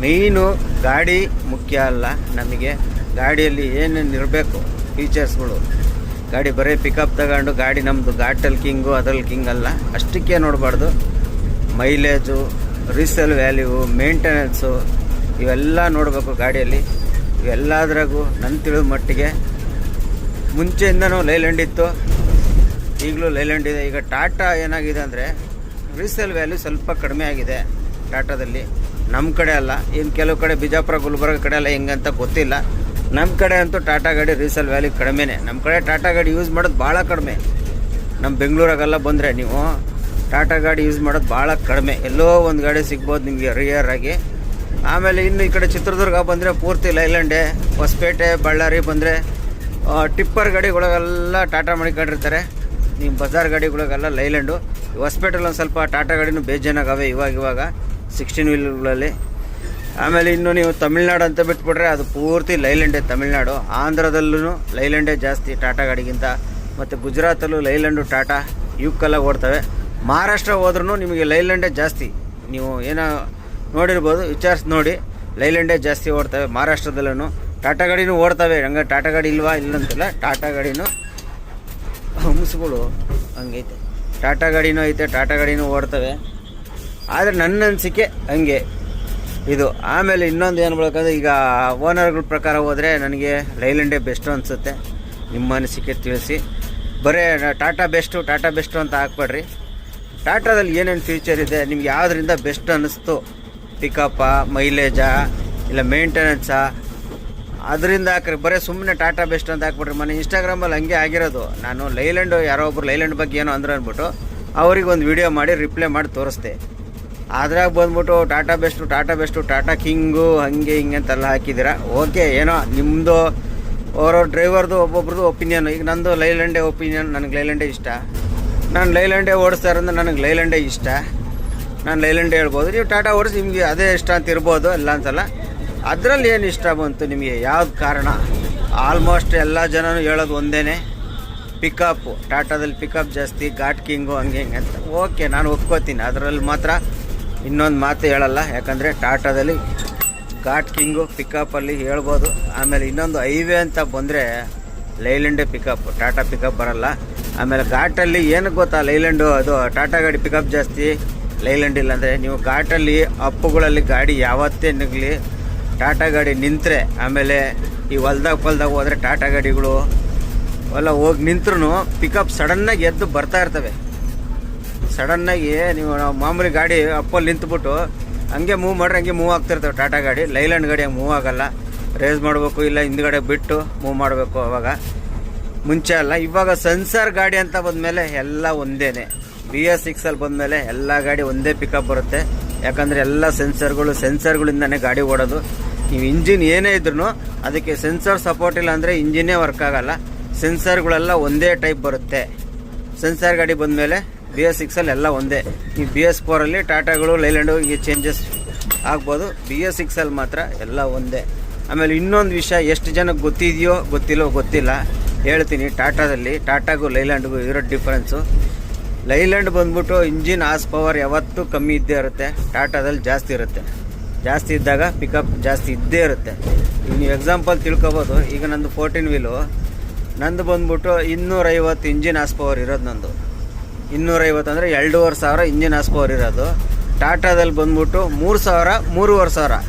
ಮೇಯ್ನು ಗಾಡಿ ಮುಖ್ಯ ಅಲ್ಲ ನಮಗೆ, ಗಾಡಿಯಲ್ಲಿ ಏನೇನು ಇರಬೇಕು ಫೀಚರ್ಸ್ಗಳು. ಗಾಡಿ ಬರೀ ಪಿಕಪ್ ತಗೊಂಡು ಗಾಡಿ ನಮ್ಮದು ಘಾಟಲ್ಲಿ ಕಿಂಗು ಅದ್ರಲ್ಲಿ ಕಿಂಗ್ ಅಲ್ಲ, ಅಷ್ಟಕ್ಕೆ ನೋಡಬಾರ್ದು. ಮೈಲೇಜು, ರೀಸೇಲ್ ವ್ಯಾಲ್ಯೂ, ಮೇಂಟೆನೆನ್ಸು ಇವೆಲ್ಲ ನೋಡಬೇಕು ಗಾಡಿಯಲ್ಲಿ. ಇವೆಲ್ಲದ್ರಾಗೂ ನನ್ನ ತಿಳಿದ ಮಟ್ಟಿಗೆ ಮುಂಚೆಯಿಂದನೂ ಲೈಲ್ಯಾಂಡ್ ಇತ್ತು, ಈಗಲೂ ಲೈಲ್ಯಾಂಡ್ ಇದೆ. ಈಗ ಟಾಟಾ ಏನಾಗಿದೆ ಅಂದರೆ ರೀಸೇಲ್ ವ್ಯಾಲ್ಯೂ ಸ್ವಲ್ಪ ಕಡಿಮೆ ಆಗಿದೆ ಟಾಟಾದಲ್ಲಿ. ನಮ್ಮ ಕಡೆ ಅಲ್ಲ, ಇನ್ನು ಕೆಲವು ಕಡೆ ಬಿಜಾಪುರ ಗುಲ್ಬರ್ಗ ಕಡೆ ಎಲ್ಲ ಹೆಂಗಂತ ಗೊತ್ತಿಲ್ಲ. ನಮ್ಮ ಕಡೆ ಅಂತೂ ಟಾಟಾ ಗಾಡಿ ರೀಸೇಲ್ ವ್ಯಾಲ್ಯೂ ಕಡಿಮೆನೇ. ನಮ್ಮ ಕಡೆ ಟಾಟಾ ಗಾಡಿ ಯೂಸ್ ಮಾಡೋದು ಭಾಳ ಕಡಿಮೆ. ನಮ್ಮ ಬೆಂಗಳೂರಾಗೆಲ್ಲ ಬಂದರೆ ನೀವು ಟಾಟಾ ಗಾಡಿ ಯೂಸ್ ಮಾಡೋದು ಭಾಳ ಕಡಿಮೆ. ಎಲ್ಲೋ ಒಂದು ಗಾಡಿ ಸಿಗ್ಬೋದು ನಿಮಗೆ ರಿಯರ್ ಆಗಿ. ಆಮೇಲೆ ಇನ್ನು ಈ ಕಡೆ ಚಿತ್ರದುರ್ಗ ಬಂದರೆ ಪೂರ್ತಿ ಲೈಲ್ಯಾಂಡೇ. ಹೊಸಪೇಟೆ, ಬಳ್ಳಾರಿ ಬಂದರೆ ಟಿಪ್ಪರ್ ಗಾಡಿಗಳಿಗೆಲ್ಲ ಟಾಟಾ ಮಾಡಿಕೊಂಡಿರ್ತಾರೆ. ನಿಮ್ಮ ಬಜಾರ್ ಗಾಡಿಗಳಿಗೆಲ್ಲ ಲೈಲ್ಯಾಂಡು. ಹೊಸಪೇಟೆಲ್ಲಿ ಒಂದು ಸ್ವಲ್ಪ ಟಾಟಾ ಗಾಡಿನೂ ಬೇಜಾನಾಗವೆ ಇವಾಗ 16 ವೀಲರ್ಗಳಲ್ಲಿ. ಆಮೇಲೆ ಇನ್ನು ನೀವು ತಮಿಳ್ನಾಡು ಅಂತ ಬಿಟ್ಬಿಟ್ರೆ ಅದು ಪೂರ್ತಿ ಲೈಲ್ಯಾಂಡೇ ತಮಿಳ್ನಾಡು. ಆಂಧ್ರದಲ್ಲೂ ಲೈಲ್ಯಾಂಡೇ ಜಾಸ್ತಿ ಟಾಟಾ ಗಾಡಿಗಿಂತ. ಮತ್ತು ಗುಜರಾತಲ್ಲೂ ಲೈಲ್ಯಾಂಡು ಟಾಟಾ ಇವಕ್ಕೆಲ್ಲ ಓಡ್ತವೆ. ಮಹಾರಾಷ್ಟ್ರ ಹೋದ್ರೂ ನಿಮಗೆ ಲೈಲ್ಯಾಂಡೇ ಜಾಸ್ತಿ. ನೀವು ಏನೋ ನೋಡಿರ್ಬೋದು, ವಿಚಾರಿಸಿ ನೋಡಿ, ಲೈಲ್ಯಾಂಡೇ ಜಾಸ್ತಿ ಓಡ್ತವೆ ಮಹಾರಾಷ್ಟ್ರದಲ್ಲೂ. ಟಾಟಾ ಗಾಡಿನೂ ಓಡ್ತವೆ, ಹಂಗೆ ಟಾಟಾ ಗಾಡಿ ಇಲ್ಲಂತಿಲ್ಲ. ಟಾಟಾ ಗಾಡಿನೂ ಹಂಸಗಳು ಹಂಗೈತೆ, ಟಾಟಾ ಗಾಡಿನೂ ಐತೆ, ಟಾಟಾ ಗಾಡಿನೂ ಓಡ್ತವೆ. ಆದರೆ ನನ್ನ ಅನಿಸಿಕೆ ಹಂಗೆ ಇದು. ಆಮೇಲೆ ಇನ್ನೊಂದು ಏನು ಹೇಳ್ಬೇಕಂದ್ರೆ, ಈಗ ಓನರ್ಗಳ ಪ್ರಕಾರ ಹೋದರೆ ನನಗೆ ಲೈಲ್ಯಾಂಡೇ ಬೆಸ್ಟು ಅನಿಸುತ್ತೆ. ನಿಮ್ಮ ಅನಿಸಿಕೆ ತಿಳಿಸಿ. ಬರೀ ಟಾಟಾ ಬೆಸ್ಟು ಅಂತ ಹಾಕ್ಬೇಡ್ರಿ. ಟಾಟಾದಲ್ಲಿ ಏನೇನು ಫ್ಯೂಚರ್ ಇದೆ, ನಿಮ್ಗೆ ಯಾವುದರಿಂದ ಬೆಸ್ಟ್ ಅನ್ನಿಸ್ತು, ಪಿಕಪ್ಪಾ, ಮೈಲೇಜಾ, ಇಲ್ಲ ಮೇಂಟೆನೆನ್ಸಾ, ಅದರಿಂದ ಹಾಕ್ರಿ. ಬರೀ ಸುಮ್ಮನೆ ಟಾಟಾ ಬೆಸ್ಟ್ ಅಂತ ಹಾಕ್ಬಿಟ್ರಿ. ಮೊನ್ನೆ ಇನ್ಸ್ಟಾಗ್ರಾಮಲ್ಲಿ ಹಂಗೆ ಆಗಿರೋದು. ನಾನು ಲೈಲ್ಯಾಂಡು ಯಾರೋ ಒಬ್ರು ಲೈಲ್ಯಾಂಡ್ ಬಗ್ಗೆ ಏನೋ ಅಂದ್ರೆ ಅಂದ್ಬಿಟ್ಟು ಅವ್ರಿಗೆ ಒಂದು ವಿಡಿಯೋ ಮಾಡಿ ರಿಪ್ಲೈ ಮಾಡಿ ತೋರಿಸ್ದೆ. ಅದ್ರಾಗ ಬಂದ್ಬಿಟ್ಟು ಟಾಟಾ ಬೆಸ್ಟು, ಟಾಟಾ ಕಿಂಗು, ಹಂಗೆ ಹಿಂಗೆ ಅಂತೆಲ್ಲ ಹಾಕಿದ್ದೀರಾ. ಓಕೆ, ಏನೋ ನಿಮ್ಮದು ಅವ್ರವ್ರ ಡ್ರೈವರ್ದು ಒಬ್ಬೊಬ್ರದ್ದು ಒಪಿನಿಯನ್. ಈಗ ನಂದು ಲೈಲ್ಯಾಂಡೇ ಒಪಿನಿಯನ್, ನನಗೆ ಲೈಲ್ಯಾಂಡೇ ಇಷ್ಟ. ನಾನು ಲೈಲ್ಯಾಂಡೇ ಓಡಿಸ್ತಾ ಇರೋದು ನನಗೆ ಲೈಲ್ಯಾಂಡೇ ಇಷ್ಟ. ನಾನು ಲೈಲ್ಯಾಂಡೇ ಹೇಳ್ಬೋದು. ನೀವು ಟಾಟಾ ಓಡಿಸಿ ನಿಮಗೆ ಅದೇ ಇಷ್ಟ ಅಂತ ಇರ್ಬೋದು, ಇಲ್ಲ ಅನ್ಸಲ್ಲ. ಅದರಲ್ಲಿ ಏನು ಇಷ್ಟ ಬಂತು ನಿಮಗೆ, ಯಾವ್ದು ಕಾರಣ? ಆಲ್ಮೋಸ್ಟ್ ಎಲ್ಲ ಜನನೂ ಹೇಳೋದು ಒಂದೇ, ಪಿಕಪ್ಪು. ಟಾಟಾದಲ್ಲಿ ಪಿಕಪ್ ಜಾಸ್ತಿ, ಘಾಟ್ ಕಿಂಗು, ಹಂಗೆ ಹಿಂಗೆ ಅಂತ. ಓಕೆ, ನಾನು ಒಪ್ಕೋತೀನಿ. ಅದರಲ್ಲಿ ಮಾತ್ರ ಇನ್ನೊಂದು ಮಾತು ಹೇಳಲ್ಲ. ಯಾಕಂದರೆ ಟಾಟಾದಲ್ಲಿ ಘಾಟ್ ಕಿಂಗು ಪಿಕಪ್ಪಲ್ಲಿ ಹೇಳ್ಬೋದು. ಆಮೇಲೆ ಇನ್ನೊಂದು ಹೈವೇ ಅಂತ ಬಂದರೆ ಲೈಲ್ಯಾಂಡೇ ಪಿಕಪ್, ಟಾಟಾ ಪಿಕಪ್ ಬರಲ್ಲ. ಆಮೇಲೆ ಘಾಟಲ್ಲಿ ಏನಕ್ಕೆ ಗೊತ್ತಾ, ಲೈಲ್ಯಾಂಡು ಅದು ಟಾಟಾ ಗಾಡಿ ಪಿಕಪ್ ಜಾಸ್ತಿ, ಲೈಲ್ಯಾಂಡ್ ಇಲ್ಲ ಅಂದರೆ. ನೀವು ಘಾಟಲ್ಲಿ ಅಪ್ಪುಗಳಲ್ಲಿ ಗಾಡಿ ಯಾವತ್ತೇ ನಿಗಲಿ, ಟಾಟಾ ಗಾಡಿ ನಿಂತರೆ, ಆಮೇಲೆ ಈ ಹೊಲ್ದಾಗ ಹೋದರೆ ಟಾಟಾ ಗಾಡಿಗಳು ಎಲ್ಲ ಹೋಗಿ ನಿಂತ್ರೂ ಪಿಕಪ್ ಸಡನ್ನಾಗಿ ಎದ್ದು ಬರ್ತಾ ಇರ್ತವೆ. ಸಡನ್ನಾಗಿ ನೀವು ಮಾಮೂಲಿ ಗಾಡಿ ಅಪ್ಪಲ್ಲಿ ನಿಂತ್ಬಿಟ್ಟು ಹಂಗೆ ಮೂವ್ ಮಾಡ್ರೆ ಹಂಗೆ ಮೂವ್ ಆಗ್ತಿರ್ತವೆ ಟಾಟಾ ಗಾಡಿ. ಲೈಲ್ಯಾಂಡ್ ಗಾಡಿ ಹಂಗೆ ಮೂವ್ ಆಗೋಲ್ಲ. ರೇಸ್ ಮಾಡಬೇಕು, ಇಲ್ಲ ಹಿಂದ್ಗಡೆ ಬಿಟ್ಟು ಮೂವ್ ಮಾಡಬೇಕು. ಅವಾಗ ಮುಂಚೆ ಅಲ್ಲ, ಇವಾಗ ಸೆನ್ಸರ್ ಗಾಡಿ ಅಂತ ಬಂದಮೇಲೆ ಎಲ್ಲ ಒಂದೇ. BS6 ಬಂದಮೇಲೆ ಎಲ್ಲ ಗಾಡಿ ಒಂದೇ ಪಿಕಪ್ ಬರುತ್ತೆ. ಯಾಕಂದರೆ ಎಲ್ಲ ಸೆನ್ಸರ್ಗಳಿಂದನೇ ಗಾಡಿ ಓಡೋದು. ನೀವು ಇಂಜಿನ್ ಏನೇ ಇದ್ರೂ ಅದಕ್ಕೆ ಸೆನ್ಸರ್ ಸಪೋರ್ಟ್ ಇಲ್ಲ ಅಂದರೆ ಇಂಜಿನ್ನೇ ವರ್ಕ್ ಆಗೋಲ್ಲ. ಸೆನ್ಸರ್ಗಳೆಲ್ಲ ಒಂದೇ ಟೈಪ್ ಬರುತ್ತೆ. ಸೆನ್ಸರ್ ಗಾಡಿ ಬಂದಮೇಲೆ BS6 ಎಲ್ಲ ಒಂದೇ. ಈ BS4 ಟಾಟಾಗಳು ಲೈಲ್ಯಾಂಡು ಹೀಗೆ ಚೇಂಜಸ್ ಆಗ್ಬೋದು. BS6 ಮಾತ್ರ ಎಲ್ಲ ಒಂದೇ. ಆಮೇಲೆ ಇನ್ನೊಂದು ವಿಷಯ, ಎಷ್ಟು ಜನಕ್ಕೆ ಗೊತ್ತಿದೆಯೋ ಗೊತ್ತಿಲ್ಲ, ಹೇಳ್ತೀನಿ. ಟಾಟಾಗೂ ಲೈಲ್ಯಾಂಡ್ಗೂ ಇರೋ ಡಿಫ್ರೆನ್ಸು, ಲೈಲ್ಯಾಂಡ್ ಬಂದ್ಬಿಟ್ಟು ಇಂಜಿನ್ ಹಾರ್ಸ್ ಪವರ್ ಯಾವತ್ತೂ ಕಮ್ಮಿ ಇದ್ದೇ ಇರುತ್ತೆ. ಟಾಟಾದಲ್ಲಿ ಜಾಸ್ತಿ ಇರುತ್ತೆ. ಜಾಸ್ತಿ ಇದ್ದಾಗ ಪಿಕಪ್ ಜಾಸ್ತಿ ಇದ್ದೇ ಇರುತ್ತೆ. ಈಗ ನೀವು ಎಕ್ಸಾಂಪಲ್ ತಿಳ್ಕೊಬೋದು. ಈಗ ನಂದು 14 ವೀಲು, ನಂದು ಬಂದ್ಬಿಟ್ಟು 250 ಇಂಜಿನ್ ಹಾರ್ಸ್ ಪವರ್ ಇರೋದು. ನಂದು 250 ಅಂದರೆ 2500 ಇಂಜಿನ್ ಹಾರ್ಸ್ ಪವರ್ ಇರೋದು. ಟಾಟಾದಲ್ಲಿ ಬಂದ್ಬಿಟ್ಟು 3000, 3500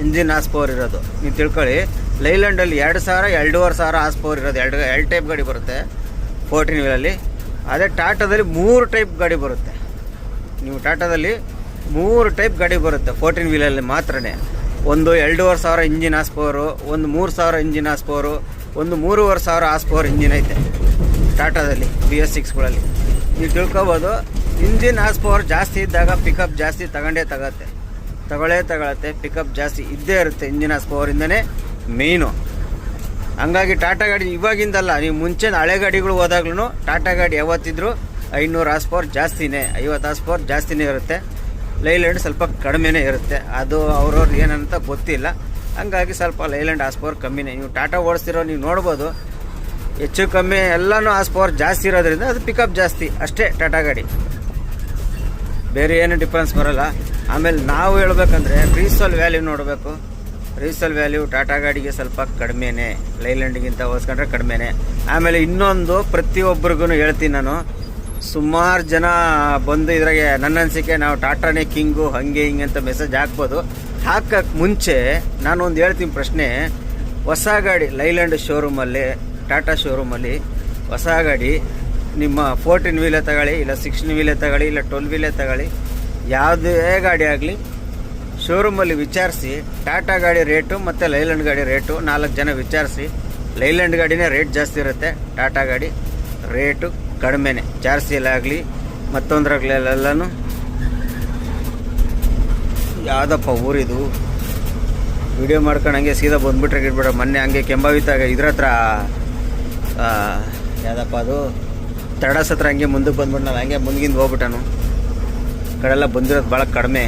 ಇಂಜಿನ್ ಹಾರ್ಸ್ ಪವರ್ ಇರೋದು. ನೀವು ತಿಳ್ಕೊಳ್ಳಿ. ಲೈಲ್ಯಾಂಡಲ್ಲಿ 2000, 2500 ಹಾರ್ಸ್ ಪವರ್ ಇರೋದು. ಎರಡು ಟೈಪ್ ಗಾಡಿ ಬರುತ್ತೆ 14 ವೀಲಲ್ಲಿ. ಅದೇ ಟಾಟಾದಲ್ಲಿ 3 ಟೈಪ್ ಗಾಡಿ ಬರುತ್ತೆ. ನೀವು ಟಾಟಾದಲ್ಲಿ 3 ಟೈಪ್ ಗಾಡಿ ಬರುತ್ತೆ 14 ವೀಲಲ್ಲಿ ಮಾತ್ರನೇ. ಒಂದು 2500 ಇಂಜಿನ್ ಹಾರ್ಸ್ ಪವರು, ಒಂದು 3000 ಇಂಜಿನ್ ಹಾರ್ಸ್ ಪವರು, ಒಂದು 3500 ಹಾರ್ಸ್ ಪವರ್ ಇಂಜಿನ್ ಐತೆ ಟಾಟಾದಲ್ಲಿ BS6ಗಳಲ್ಲಿ. ನೀವು ತಿಳ್ಕೊಬೋದು. ಇಂಜಿನ್ ಹಾರ್ಸ್ ಪವರ್ ಜಾಸ್ತಿ ಇದ್ದಾಗ ಪಿಕಪ್ ಜಾಸ್ತಿ ತಗೊಳ್ಳತ್ತೆ. ಪಿಕಪ್ ಜಾಸ್ತಿ ಇದ್ದೇ ಇರುತ್ತೆ ಇಂಜಿನ್ ಹಾರ್ಸ್ ಪವರಿಂದನೇ ಮೇಯ್ನು. ಹಂಗಾಗಿ ಟಾಟಾ ಗಾಡಿ ಇವಾಗಿಂದಲ್ಲ, ನೀವು ಮುಂಚೆ ಹಳೆ ಗಾಡಿಗಳು ಹೋದಾಗ್ಲೂ ಟಾಟಾ ಗಾಡಿ ಯಾವತ್ತಿದ್ರು 500 ಹಾರ್ಸ್ ಪವರ್ ಜಾಸ್ತಿನೇ, 50 ಹಾರ್ಸ್ ಪವರ್ ಜಾಸ್ತಿನೇ ಇರುತ್ತೆ. ಲೈಲ್ಯಾಂಡ್ ಸ್ವಲ್ಪ ಕಡಿಮೆನೇ ಇರುತ್ತೆ. ಅದು ಅವ್ರವ್ರು ಏನಂತ ಗೊತ್ತಿಲ್ಲ, ಹಂಗಾಗಿ ಸ್ವಲ್ಪ ಲೈಲ್ಯಾಂಡ್ ಹಾರ್ಸ್ ಪವರ್ ಕಮ್ಮಿನೇ. ನೀವು ಟಾಟಾ ಓಡಿಸ್ತಿರೋ ನೀವು ನೋಡ್ಬೋದು, ಹೆಚ್ಚು ಕಮ್ಮಿ ಎಲ್ಲನೂ ಹಾರ್ಸ್ ಪವರ್ ಜಾಸ್ತಿ ಇರೋದ್ರಿಂದ ಅದು ಪಿಕಪ್ ಜಾಸ್ತಿ ಅಷ್ಟೇ ಟಾಟಾ ಗಾಡಿ, ಬೇರೆ ಏನು ಡಿಫ್ರೆನ್ಸ್ ಬರೋಲ್ಲ. ಆಮೇಲೆ ನಾವು ಹೇಳ್ಬೇಕಂದ್ರೆ ರೀಸೇಲ್ ವ್ಯಾಲ್ಯೂ ನೋಡಬೇಕು. ರೀಸೇಲ್ ವ್ಯಾಲ್ಯೂ ಟಾಟಾ ಗಾಡಿಗೆ ಸ್ವಲ್ಪ ಕಡಿಮೆನೇ, ಲೈಲ್ಯಾಂಡ್ಗಿಂತ ಹೋಲಿಸ್ಕೊಂಡ್ರೆ ಕಡಿಮೆನೇ. ಆಮೇಲೆ ಇನ್ನೊಂದು ಪ್ರತಿಯೊಬ್ಬರಿಗೂ ಹೇಳ್ತೀನಿ ನಾನು, ಸುಮಾರು ಜನ ಬಂದು ಇದ್ರಾಗೆ ನನ್ನ ಅನಿಸಿಕೆ ನಾವು ಟಾಟಾನೇ ಕಿಂಗು ಹಾಗೆ ಹಿಂಗೆ ಅಂತ ಮೆಸೇಜ್ ಹಾಕ್ಬೋದು. ಹಾಕಕ್ಕೆ ಮುಂಚೆ ನಾನು ಒಂದು ಹೇಳ್ತೀನಿ ಪ್ರಶ್ನೆ. ಹೊಸ ಗಾಡಿ ಲೈಲ್ಯಾಂಡ್ ಶೋರೂಮಲ್ಲಿ, ಟಾಟಾ ಶೋರೂಮಲ್ಲಿ ಹೊಸ ಗಾಡಿ ನಿಮ್ಮ 14 ವೀಲೇ ತಗೊಳ್ಳಿ, ಇಲ್ಲ 16 ವೀಲೇ ತಗೊಳ್ಳಿ, ಇಲ್ಲ 12 ವೀಲೇ ತಗೊಳ್ಳಿ, ಯಾವುದೇ ಗಾಡಿ ಆಗಲಿ ಶೋರೂಮಲ್ಲಿ ವಿಚಾರಿಸಿ ಟಾಟಾ ಗಾಡಿ ರೇಟು ಮತ್ತು ಲೈಲ್ಯಾಂಡ್ ಗಾಡಿ ರೇಟು 4 ಜನ ವಿಚಾರಿಸಿ. ಲೈಲ್ಯಾಂಡ್ ಗಾಡಿನೇ ರೇಟ್ ಜಾಸ್ತಿ ಇರುತ್ತೆ, ಟಾಟಾ ಗಾಡಿ ರೇಟು ಕಡಿಮೆನೇ. ಚಾರ್ಸಿಯಲ್ಲಾಗಲಿ ಮತ್ತೊಂದ್ರಾಗಲೆಲ್ಲನೂ. ಯಾವುದಪ್ಪ ಊರಿದು, ವಿಡಿಯೋ ಮಾಡ್ಕೊಂಡು ಹಂಗೆ ಸೀದಾ ಬಂದುಬಿಟ್ರೆ ಇಟ್ಬಿಡ. ಮೊನ್ನೆ ಹಂಗೆ ಕೆಂಬಾವಿತಾಗ ಇದ್ರ ಹತ್ರ ಯಾವುದಪ್ಪ ಅದು ತಡಸ್ ಹತ್ರ ಹಂಗೆ ಮುಂದಕ್ಕೆ ಬಂದ್ಬಿಟ್ಟು ನಾವು ಹಂಗೆ ಮುಂದಿಗಿಂದ ಹೋಗ್ಬಿಟ್ಟನು. ಕಡೆಲ್ಲ ಬಂದಿರೋದು ಭಾಳ ಕಡಿಮೆ.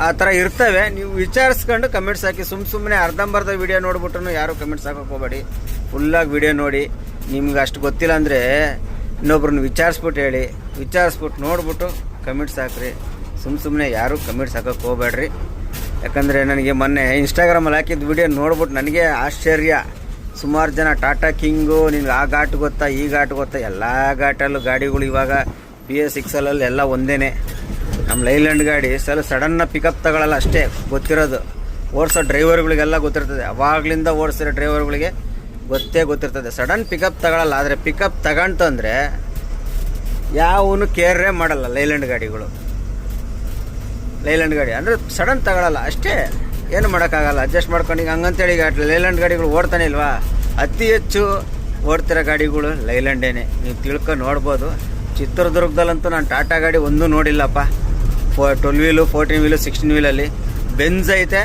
ಆ ಥರ ಇರ್ತವೆ, ನೀವು ವಿಚಾರಿಸ್ಕೊಂಡು ಕಮೆಂಟ್ಸ್ ಹಾಕಿ. ಸುಮ್ಮನೆ ಅರ್ಧಂಬರ್ಧ ವಿಡಿಯೋ ನೋಡ್ಬಿಟ್ಟು ಯಾರು ಕಮೆಂಟ್ಸ್ ಹಾಕೋಕೆ ಹೋಗಬೇಡಿ. ಫುಲ್ಲಾಗಿ ವಿಡಿಯೋ ನೋಡಿ. ನಿಮ್ಗೆ ಅಷ್ಟು ಗೊತ್ತಿಲ್ಲ ಅಂದರೆ ಇನ್ನೊಬ್ರನ್ನ ವಿಚಾರಿಸ್ಬಿಟ್ಟು ಹೇಳಿ, ವಿಚಾರಿಸ್ಬಿಟ್ಟು ನೋಡ್ಬಿಟ್ಟು ಕಮೆಂಟ್ಸ್ ಹಾಕ್ರಿ. ಸುಮ್ಮನೆ ಯಾರು ಕಮೆಂಟ್ಸ್ ಹಾಕೋಕೆ ಹೋಗ್ಬೇಡ್ರಿ. ಯಾಕಂದರೆ ನನಗೆ ಮೊನ್ನೆ ಇನ್ಸ್ಟಾಗ್ರಾಮಲ್ಲಿ ಹಾಕಿದ ವಿಡಿಯೋ ನೋಡ್ಬಿಟ್ಟು ನನಗೆ ಆಶ್ಚರ್ಯ. ಸುಮಾರು ಜನ ಟಾಟಾ ಕಿಂಗು, ನಿನ್ಗೆ ಆ ಘಾಟ್ ಗೊತ್ತಾ, ಈ ಘಾಟ್ ಗೊತ್ತಾ, ಎಲ್ಲ ಘಾಟಲ್ಲೂ ಗಾಡಿಗಳು ಇವಾಗ BS6 ಎಲ್ಲ ಒಂದೇ. ನಮ್ಮ ಲೈಲ್ಯಾಂಡ್ ಗಾಡಿ ಸಡನ್ನ ಪಿಕಪ್ ತಗೊಳ್ಳಲ್ಲ ಅಷ್ಟೇ ಗೊತ್ತಿರೋದು. ಓಡಿಸೋ ಡ್ರೈವರ್ಗಳಿಗೆಲ್ಲ ಗೊತ್ತಿರ್ತದೆ, ಅವಾಗಲಿಂದ ಓಡಿಸಿರೋ ಡ್ರೈವರ್ಗಳಿಗೆ ಗೊತ್ತಿರ್ತದೆ. ಸಡನ್ ಪಿಕಪ್ ತಗೊಳ್ಳಲ್ಲ. ಆದರೆ ಪಿಕಪ್ ತಗೊಂತು ಅಂದರೆ ಯಾವನು ಕೇರೇ ಮಾಡಲ್ಲ ಲೈಲ್ಯಾಂಡ್ ಗಾಡಿಗಳು. ಲೈಲ್ಯಾಂಡ್ ಗಾಡಿ ಅಂದರೆ ಸಡನ್ ತಗೊಳ್ಳಲ್ಲ ಅಷ್ಟೇ, ಏನು ಮಾಡೋಕ್ಕಾಗಲ್ಲ. ಅಡ್ಜಸ್ಟ್ ಮಾಡ್ಕೊಂಡು ಈಗ ಹಂಗಂತೇಳಿ ಲೈಲ್ಯಾಂಡ್ ಗಾಡಿಗಳು ಓಡ್ತಾನೆ ಇಲ್ವಾ. ಅತಿ ಹೆಚ್ಚು ಓಡ್ತಿರೋ ಗಾಡಿಗಳು ಲೈಲ್ಯಾಂಡೇನೆ. ನೀವು ತಿಳ್ಕೊಂಡು ನೋಡ್ಬೋದು. ಚಿತ್ರದುರ್ಗದಲ್ಲಂತೂ ನಾನು ಟಾಟಾ ಗಾಡಿ ಒಂದೂ ನೋಡಿಲ್ಲಪ್ಪ. 12 ವೀಲು, 14 ವೀಲು, 16 ವೀಲಲ್ಲಿ ಬೆಂಜ್ ಐತೆ,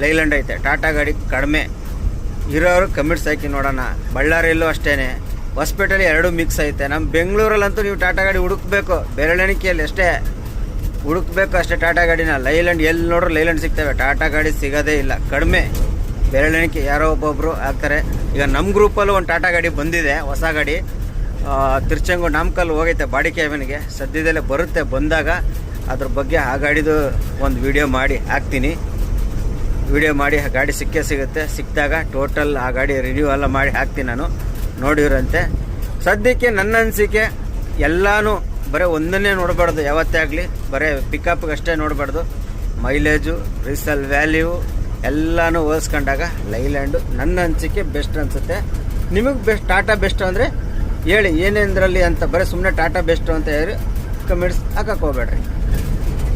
ಲೈಲ್ಯಾಂಡ್ ಐತೆ. ಟಾಟಾ ಗಾಡಿ ಕಡಿಮೆ ಇರೋರು ಕಮೆಂಟ್ಸ್ ಹಾಕಿ ನೋಡೋಣ. ಬಳ್ಳಾರಿಯಲ್ಲೂ ಅಷ್ಟೇ, ಹೊಸಪೇಟೆಯಲ್ಲಿ 2 ಮಿಕ್ಸ್ ಐತೆ. ನಮ್ಮ ಬೆಂಗಳೂರಲ್ಲಂತೂ ನೀವು ಟಾಟಾ ಗಾಡಿ ಹುಡುಕ್ಬೇಕು, ಬೆರಳೆಣಿಕೆಯಲ್ಲಿ ಅಷ್ಟೇ ಹುಡುಕ್ಬೇಕು ಅಷ್ಟೇ ಟಾಟಾ ಗಾಡಿನ. ಲೈಲ್ಯಾಂಡ್ ಎಲ್ಲಿ ನೋಡ್ರು ಲೈಲ್ಯಾಂಡ್ ಸಿಗ್ತವೆ, ಟಾಟಾ ಗಾಡಿ ಸಿಗೋದೇ ಇಲ್ಲ, ಕಡಿಮೆ. ಬೆರಳೆಣಿಕೆ ಯಾರೋ ಒಬ್ಬೊಬ್ಬರು ಆಗ್ತಾರೆ. ಈಗ ನಮ್ಮ ಗ್ರೂಪಲ್ಲೂ ಒಂದು ಟಾಟಾ ಗಾಡಿ ಬಂದಿದೆ, ಹೊಸ ಗಾಡಿ. ತಿರ್ಚಂಗು ನಾಮಕಲ್ ಹೋಗೈತೆ ಬಾಡಿ ಕ್ಯಾಬಿನ್ಗೆ, ಸದ್ಯದಲ್ಲೇ ಬರುತ್ತೆ. ಬಂದಾಗ ಅದ್ರ ಬಗ್ಗೆ ಆ ಗಾಡಿದು ಒಂದು ವಿಡಿಯೋ ಮಾಡಿ ಹಾಕ್ತೀನಿ. ವಿಡಿಯೋ ಮಾಡಿ ಆ ಗಾಡಿ ಸಿಗುತ್ತೆ. ಸಿಕ್ಕಿದಾಗ ಟೋಟಲ್ ಆ ಗಾಡಿ ರಿವ್ಯೂ ಎಲ್ಲ ಮಾಡಿ ಹಾಕ್ತೀನಿ ನಾನು, ನೋಡಿರಂತೆ. ಸದ್ಯಕ್ಕೆ ನನ್ನ ಅನಿಸಿಕೆ ಎಲ್ಲನೂ ಬರೀ ಒಂದನ್ನೇ ನೋಡಬಾರ್ದು ಯಾವತ್ತೇ ಆಗಲಿ, ಬರೀ ಪಿಕಪ್ಗೆ ಅಷ್ಟೇ ನೋಡಬಾರ್ದು. ಮೈಲೇಜು, ರೀಸೇಲ್ ವ್ಯಾಲ್ಯೂ ಎಲ್ಲನೂ ಹೋಲಿಸ್ಕೊಂಡಾಗ ಲೈಲ್ಯಾಂಡು ನನ್ನ ಅನಿಸಿಕೆ ಬೆಸ್ಟ್ ಅನಿಸುತ್ತೆ. ನಿಮಗೆ ಬೆಸ್ಟ್ ಟಾಟಾ ಬೆಸ್ಟ್ ಅಂದರೆ ಹೇಳಿ ಏನೇಂದ್ರಲ್ಲಿ ಅಂತ. ಬರೀ ಸುಮ್ಮನೆ ಟಾಟಾ ಬೆಸ್ಟು ಅಂತ ಹೇಳಿ ಕಮೆಂಟ್ಸ್ ಹಾಕಕ್ಕೆ ಹೋಗ್ಬೇಡ್ರಿ.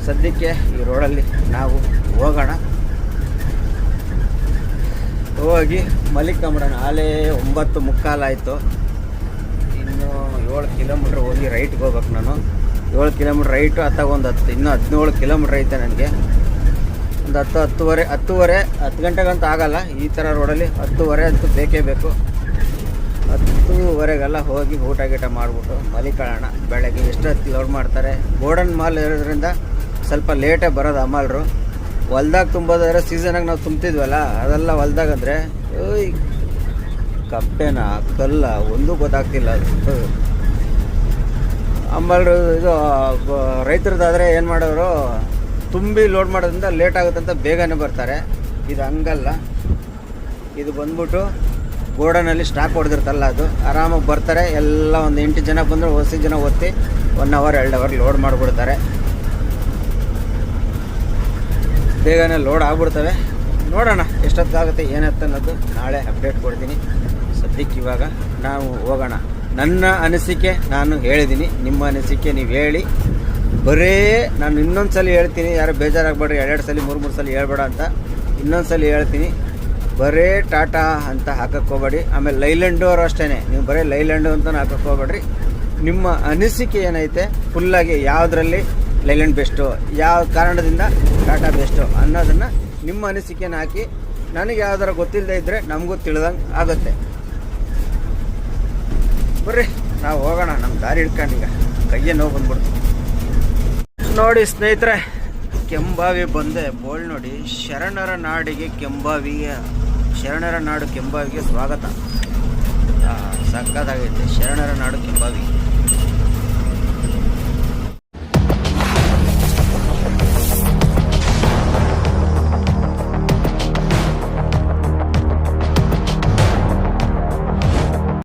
ಸದ್ಯಕ್ಕೆ ಈ ರೋಡಲ್ಲಿ ನಾವು ಹೋಗೋಣ, ಹೋಗಿ ಮಲಿಕೊಂಬಿಡೋಣ. ಆಲೇ 9:15 ಆಯಿತು. ಇನ್ನು 7 ಕಿಲೋಮೀಟ್ರ್ ಹೋಗಿ ರೈಟ್ಗೆ ಹೋಗ್ಬೇಕು ನಾನು. 7 ಕಿಲೋಮೀಟ್ರ್ ರೈಟು, ಅತ್ತಾಗ ಒಂದು 10, ಇನ್ನೂ 17 ಕಿಲೋಮೀಟ್ರ್ ಐತೆ ನನಗೆ. ಒಂದು 10 ಗಂಟೆಗಂತೂ ಆಗಲ್ಲ ಈ ಥರ ರೋಡಲ್ಲಿ. 10:15 ಅಂತೂ ಬೇಕೇ ಬೇಕು. 10:15 ಹೋಗಿ ಊಟ ಗೀಟ ಮಾಡಿಬಿಟ್ಟು ಮಲಿಕೊಳ್ಳೋಣ. ಬೆಳಗ್ಗೆ ಎಷ್ಟೊತ್ತು ಲೋಡ್ ಮಾಡ್ತಾರೆ. ಗೋಡನ್ ಮಾಲ್ ಇರೋದ್ರಿಂದ ಸ್ವಲ್ಪ ಲೇಟೇ ಬರೋದು ಅಮಾಲ್ರು. ಹೊಲ್ದಾಗ ತುಂಬೋದಾದ್ರೆ ಸೀಸನಾಗಿ ನಾವು ತುಂಬ್ತಿದ್ವಲ್ಲ, ಅದೆಲ್ಲ ಹೊಲ್ದಾಗಂದರೆ ಕಪ್ಪೆನ ಕಲ್ಲ ಒಂದೂ ಗೊತ್ತಾಗ್ತಿಲ್ಲ. ಅದು ಅಮಾಲ್ರು ಇದು ರೈತರದಾದರೆ ಏನು ಮಾಡೋರು, ತುಂಬಿ ಲೋಡ್ ಮಾಡೋದ್ರಿಂದ ಲೇಟ್ ಆಗುತ್ತಂತ ಬೇಗನೆ ಬರ್ತಾರೆ. ಇದು ಹಂಗಲ್ಲ. ಇದು ಬಂದ್ಬಿಟ್ಟು ಗೋಡನಲ್ಲಿ ಸ್ಟಾಕ್ ಹೊಡೆದಿರ್ತಲ್ಲ, ಅದು ಆರಾಮಾಗಿ ಬರ್ತಾರೆ. ಎಲ್ಲ ಒಂದು 8 ಜನ ಬಂದರೆ 10 ಜನ ಒತ್ತಿ 1 ಅವರ್ 2 ಅವರ್ ಲೋಡ್ ಮಾಡಿಬಿಡ್ತಾರೆ. ಬೇಗನೆ ಲೋಡ್ ಆಗ್ಬಿಡ್ತವೆ. ನೋಡೋಣ ಎಷ್ಟೊತ್ತಾಗುತ್ತೆ ಏನತ್ತ ಅನ್ನೋದು ನಾಳೆ ಅಪ್ಡೇಟ್ ಕೊಡ್ತೀನಿ. ಸದ್ಯಕ್ಕೆ ಇವಾಗ ನಾವು ಹೋಗೋಣ. ನನ್ನ ಅನಿಸಿಕೆ ನಾನು ಹೇಳಿದ್ದೀನಿ, ನಿಮ್ಮ ಅನಿಸಿಕೆ ನೀವು ಹೇಳಿ. ಬರೇ ನಾನು ಇನ್ನೊಂದು ಸಲ ಹೇಳ್ತೀನಿ, ಯಾರು ಬೇಜಾರಾಗಬೇಡ್ರಿ. 2 ಸಲ 3 ಸಲ ಹೇಳ್ಬೇಡ ಅಂತ ಇನ್ನೊಂದು ಸಲ ಹೇಳ್ತೀನಿ. ಬರೇ ಟಾಟಾ ಅಂತ ಹಾಕಕ್ಕೆ ಹೋಗ್ಬೇಡಿ. ಆಮೇಲೆ ಲೈಲ್ಯಾಂಡು ಅವರು ಅಷ್ಟೇ, ನೀವು ಬರೀ ಲೈಲ್ಯಾಂಡು ಅಂತ ಹಾಕಕ್ಕೆ ಹೋಗ್ಬೇಡ್ರಿ. ನಿಮ್ಮ ಅನಿಸಿಕೆ ಏನೈತೆ ಫುಲ್ಲಾಗಿ, ಯಾವುದರಲ್ಲಿ ಲೈಲ್ಯಾಂಡ್ ಬೆಸ್ಟು, ಯಾವ ಕಾರಣದಿಂದ ಟಾಟಾ ಬೆಸ್ಟು ಅನ್ನೋದನ್ನು ನಿಮ್ಮ ಅನಿಸಿಕೆನ ಹಾಕಿ. ನನಗೆ ಯಾವ್ದಾರ ಗೊತ್ತಿಲ್ಲದೆ ಇದ್ದರೆ ನಮಗೂ ತಿಳಿದಂಗೆ ಆಗುತ್ತೆ. ಬರ್ರಿ ನಾವು ಹೋಗೋಣ, ನಮ್ಮ ದಾರಿ ಹಿಡ್ಕೊಂಡೀಗ. ಕೈಯೇ ನೋವು ಬಂದ್ಬಿಡ್ತು. ನೋಡಿ ಸ್ನೇಹಿತರೆ, ಕೆಂಬಾವಿ ಬಂದೆ. ಬೋಳ್ ನೋಡಿ, ಶರಣರ ನಾಡಿಗೆ ಕೆಂಬಾವಿಗೆ, ಶರಣರ ನಾಡು ಕೆಂಬಾವಿಗೆ ಸ್ವಾಗತ. ಸಕ್ಕತ್ತಾಗೈತೆ ಶರಣರ ನಾಡು ಕೆಂಬಾವಿ.